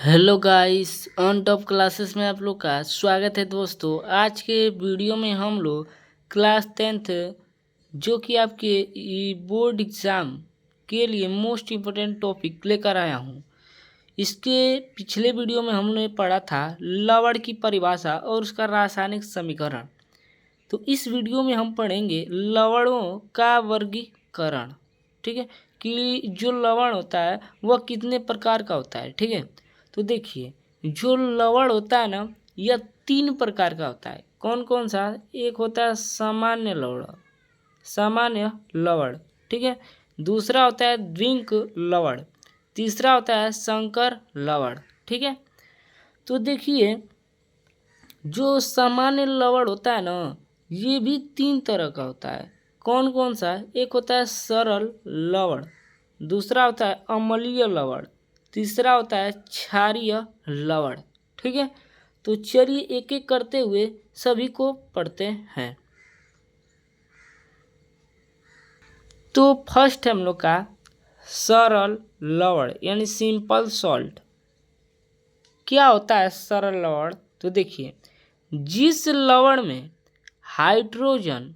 Hello guys, on top classes में आप लोग का स्वागत है दोस्तों। आज के वीडियो में हम लोग क्लास 10th जो कि आपके बोर्ड एग्ज़ाम के लिए मोस्ट इम्पोर्टेंट टॉपिक लेकर आया हूँ। इसके पिछले वीडियो में हमने पढ़ा था लवण की परिभाषा और उसका रासायनिक समीकरण। तो इस वीडियो में हम पढ़ेंगे लवणों का वर्गीकरण। ठीक है, कि जो लवण होता है वह कितने प्रकार का होता है। ठीक है, तो देखिए जो लवण होता है ना, यह 3 प्रकार का होता है। कौन कौन सा? एक होता है सामान्य लवण, सामान्य लवण। ठीक है, दूसरा होता है द्विंक लवण, तीसरा होता है संकर लवण। ठीक है, तो देखिए जो सामान्य लवण होता है ना, ये भी 3 तरह का होता है। कौन कौन सा? एक होता है सरल लवण, दूसरा होता है अम्लीय लवण, तीसरा होता है क्षारीय लवण। ठीक है, तो चलिए एक एक करते हुए सभी को पढ़ते हैं। तो फर्स्ट हम लोग का सरल लवण यानी सिंपल सॉल्ट। क्या होता है सरल लवण? तो देखिए जिस लवण में हाइड्रोजन,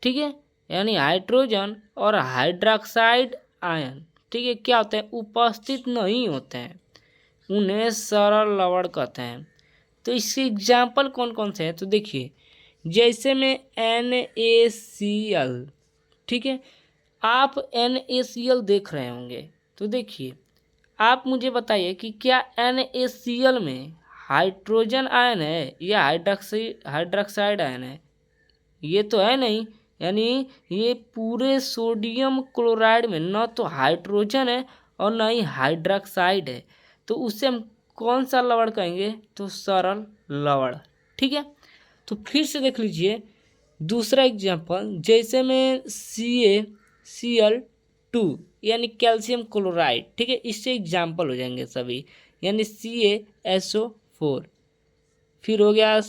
ठीक है, यानी हाइड्रोजन और हाइड्रोक्साइड आयन, ठीक है, क्या होते हैं, उपस्थित नहीं होते हैं, उन्हें सरल लवण कहते हैं। तो इसके एग्जाम्पल कौन कौन से हैं? तो देखिए जैसे में NaCl। ठीक है, आप NaCl देख रहे होंगे, तो देखिए आप मुझे बताइए कि क्या NaCl में हाइड्रोजन आयन है या हाइड्रोक्साइड आयन है? ये तो है नहीं, यानी ये पूरे सोडियम क्लोराइड में न तो हाइड्रोजन है और न ही हाइड्रोक्साइड है। तो उससे हम कौन सा लवण कहेंगे? तो सरल लवण। ठीक है, तो फिर से देख लीजिए दूसरा एग्जांपल, जैसे में CaCl2 यानी कैल्शियम क्लोराइड। ठीक है, इससे एग्जांपल हो जाएंगे सभी, यानी CaSO4, फिर हो गया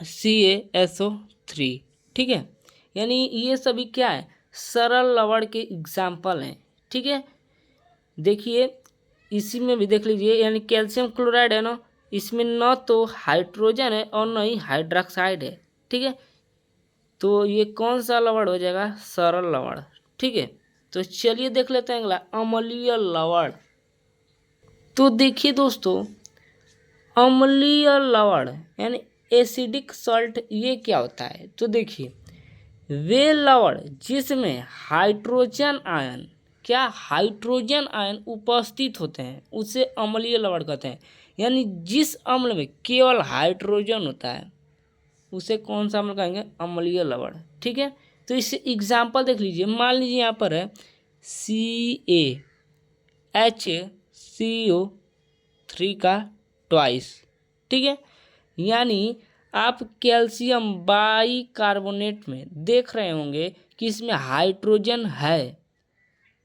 CaSO3। ठीक है, यानी ये सभी क्या है, सरल लवण के एग्जाम्पल हैं। ठीक है, देखिए इसी में भी देख लीजिए, यानी कैल्शियम क्लोराइड है ना, इसमें न तो हाइड्रोजन है और न ही हाइड्रोक्साइड है। ठीक है, तो ये कौन सा लवण हो जाएगा? सरल लवण। ठीक है, तो चलिए देख लेते हैं अगला अम्लीय लवण। तो देखिए दोस्तों अम्लीय लवण यानी एसिडिक सॉल्ट, ये क्या होता है? तो देखिए वे लवण जिसमें हाइड्रोजन आयन, क्या हाइड्रोजन आयन उपस्थित होते हैं, उसे अम्लीय लवण कहते हैं। यानी जिस अम्ल में केवल हाइड्रोजन होता है उसे कौन सा अम्ल कहेंगे? अम्लीय लवण। ठीक है, तो इससे एग्जाम्पल देख लीजिए, मान लीजिए यहाँ पर है CaHCO3 का ट्वाइस। ठीक है, यानी आप कैल्शियम बाइकार्बोनेट में देख रहे होंगे कि इसमें हाइड्रोजन है।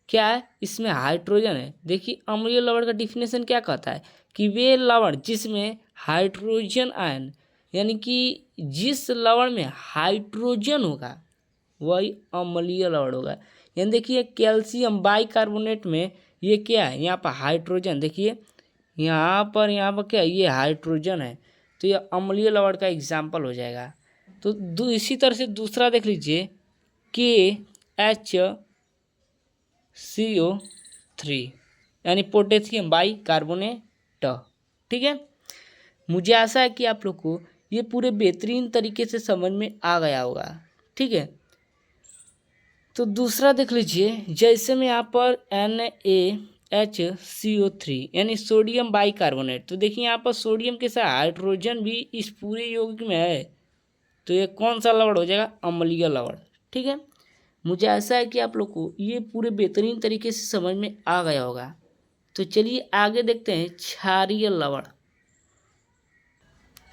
क्या है? इसमें हाइड्रोजन है। देखिए अम्लीय लवण का डिफिनेशन क्या कहता है कि वे लवण जिसमें हाइड्रोजन आयन, यानी कि जिस लवण में हाइड्रोजन होगा वही अम्लीय लवण होगा। यानी देखिए कैल्शियम बाइकार्बोनेट में ये क्या है, यहाँ पर हाइड्रोजन, देखिए यहाँ पर क्या है, ये हाइड्रोजन है, तो ये अम्लीय लवण का एग्जाम्पल हो जाएगा। तो इसी तरह से दूसरा देख लीजिए KHCO3 यानी पोटेशियम बाइकार्बोनेट। ठीक है, मुझे आशा है कि आप लोग को ये पूरे बेहतरीन तरीके से समझ में आ गया होगा। ठीक है, तो दूसरा देख लीजिए, जैसे में यहाँ पर NaHCO3 यानी सोडियम बाइकार्बोनेट। तो देखिए यहाँ पर सोडियम के साथ हाइड्रोजन भी इस पूरे यौगिक में है, तो ये कौन सा लवण हो जाएगा? अम्लीय लवण। ठीक है, मुझे ऐसा है कि आप लोग को ये पूरे बेहतरीन तरीके से समझ में आ गया होगा। तो चलिए आगे देखते हैं क्षारीय लवण।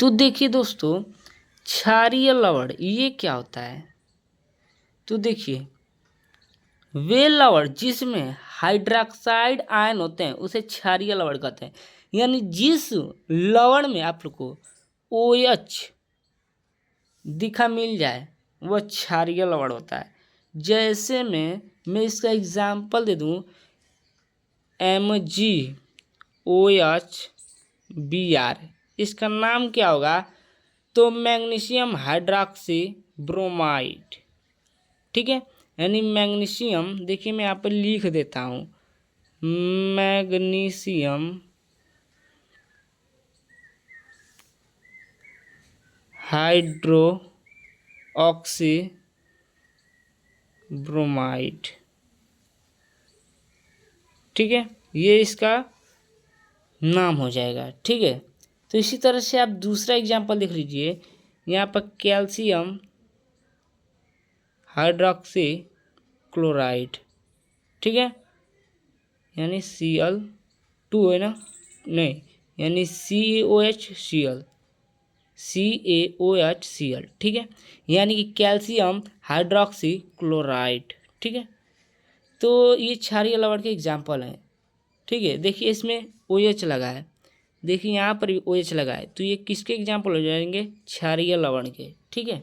तो देखिए दोस्तों क्षारीय लवण ये क्या होता है? तो देखिए वे लवण जिसमें हाइड्रोक्साइड आयन होते हैं उसे क्षारीय लवण कहते हैं। यानी जिस लवण में आप लोग को OH दिखा मिल जाए वह क्षारीय लवण होता है। जैसे मैं इसका एग्जाम्पल दे दूं, MgO CaOH Br, इसका नाम क्या होगा? तो मैग्नीशियम हाइड्रोक्सी ब्रोमाइड। ठीक है, यानी मैग्नीशियम, देखिए मैं यहाँ पर लिख देता हूँ, मैग्नीशियम हाइड्रोक्सी ब्रोमाइड। ठीक है, ये इसका नाम हो जाएगा। ठीक है, तो इसी तरह से आप दूसरा एग्जांपल देख लीजिए, यहाँ पर कैल्शियम हाइड्रोक्सी क्लोराइड। ठीक है, यानी Cl2 है ना, नहीं, यानी CaOHCl। ठीक है, यानी कि कैल्शियम हाइड्रोक्सी क्लोराइड। ठीक है, तो ये क्षारीय लवण के एग्जाम्पल हैं। ठीक है, देखिए इसमें OH लगा है, देखिए यहाँ पर भी OH लगा है, तो ये किसके एग्जाम्पल हो जाएंगे? क्षारीय लवण के। ठीक है,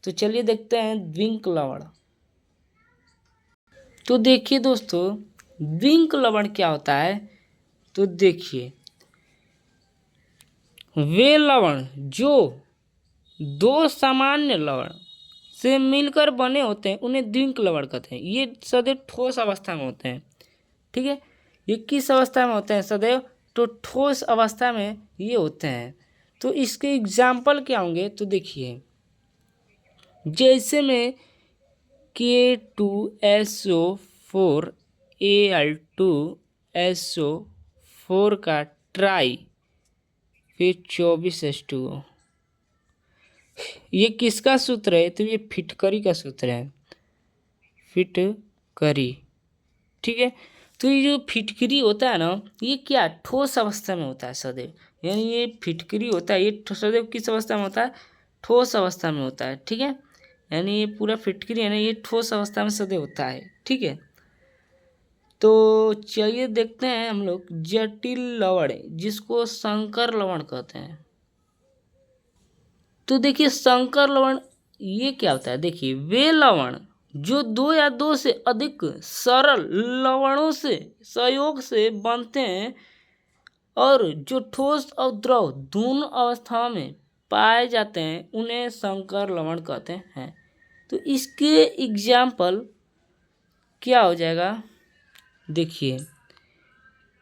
तो चलिए देखते हैं द्विंक लवण। तो देखिए दोस्तों, द्विंक लवण क्या होता है? तो देखिए, वे लवण जो दो सामान्य लवण से मिलकर बने होते हैं उन्हें द्विंक लवण कहते हैं। ये सदैव ठोस अवस्था में होते हैं। ठीक है, ये किस अवस्था में होते हैं? सदैव तो ठोस अवस्था में ये होते हैं। तो इसके एग्जाम्पल क्या होंगे? तो देखिए, जैसे में K2SO4 Al2SO4 का ट्राई, फिर 24H2O, ये किसका सूत्र है? तो ये फिटकरी का सूत्र है, फिटकरी। ठीक है, तो ये जो फिटकरी होता है ना, ये क्या ठोस अवस्था में होता है सदैव, यानी ये फिटकरी होता है, ये सदैव किस अवस्था में होता है? ठोस अवस्था में होता है। ठीक है, यानी ये पूरा फिटकरी है ना, ये ठोस अवस्था में सदैव होता है। ठीक है, तो चलिए देखते हैं हम लोग जटिल लवण, जिसको संकर लवण कहते हैं। तो देखिए संकर लवण ये क्या होता है? देखिए, वे लवण जो दो या दो से अधिक सरल लवणों से संयोग से बनते हैं और जो ठोस और द्रव दोनों अवस्थाओं में पाए जाते हैं, उन्हें संकर लवण कहते हैं। तो इसके एग्जाम्पल क्या हो जाएगा? देखिए,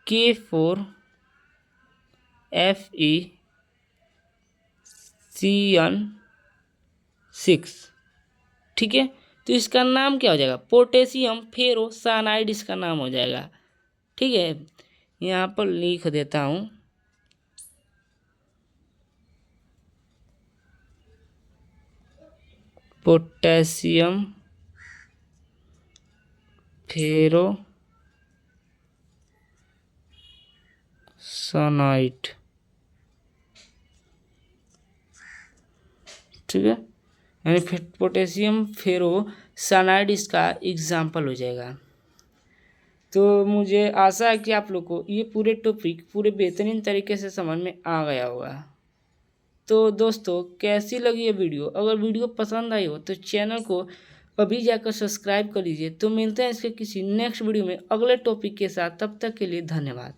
K4FeCN6। ठीक है, तो इसका नाम क्या हो जाएगा? पोटेशियम फेरोसाइनाइड इसका नाम हो जाएगा। ठीक है, यहाँ पर लिख देता हूँ, पोटेशियम फेरोसाइनाइड। ठीक है, यानी फिर पोटेशियम फेरोसाइनाइड इसका एग्जाम्पल हो जाएगा। तो मुझे आशा है कि आप लोग को ये पूरे टॉपिक पूरे बेहतरीन तरीके से समझ में आ गया होगा। तो दोस्तों, कैसी लगी ये वीडियो? अगर वीडियो पसंद आई हो तो चैनल को अभी जाकर सब्सक्राइब कर लीजिए। तो मिलते हैं इसके किसी नेक्स्ट वीडियो में अगले टॉपिक के साथ, तब तक के लिए धन्यवाद।